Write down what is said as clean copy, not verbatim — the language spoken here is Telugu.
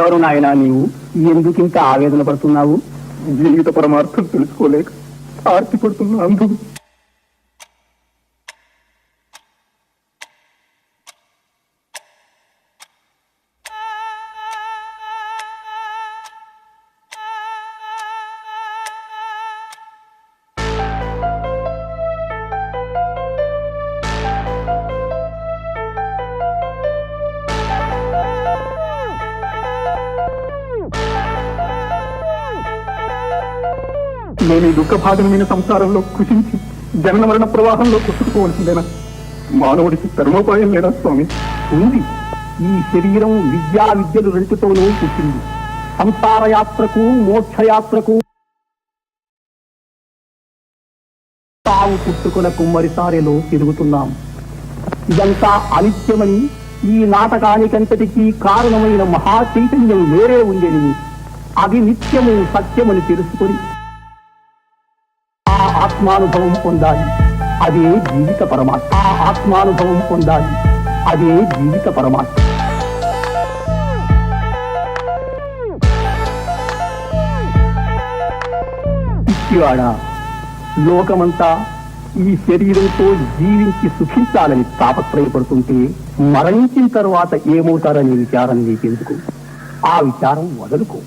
ఎవరు నాయనా నీవు? ఎందుకు ఇంత ఆవేదన పడుతున్నావు? జీవిత పరమార్థం తెలుసుకోలేక ఆర్తి పడుతున్నా అందు. నేను ఈ దుఃఖ భాగమైన సంసారంలో కృషించి జనన మరణ ప్రవాహంలో కొట్టుకుపోవలసిందేనా? మానవుడికి ధర్మోపాయం లేదా స్వామి? ఉంది. ఈ శరీరం విద్యలు రెండుతోనూ పుట్టింది. సంసార యాత్రకు మోక్షయాత్రకు తావు పుట్టుకున్న కుమ్మరిసారిలో తిరుగుతున్నాం. ఇదంతా అనిత్యమని, ఈ నాటకానికంతటికీ కారణమైన మహా చైతన్యం వేరే ఉందని, అది నిత్యము సత్యమని తెలుసుకొని ఆ ఆత్మానుభవం పొందాలి. అదే జీవిత పరమాత్మ. ఆ ఆత్మానుభవం పొందాలి. అదే జీవిత పరమాత్మ. ఇచ్చివాడా, లోకమంతా ఈ శరీరంతో జీవించి సుఖించాలని తాపత్రయపడుతుంటే మరణించిన తర్వాత ఏమవుతారనే విచారం నీకెందుకు? ఆ విచారం వదులుకో.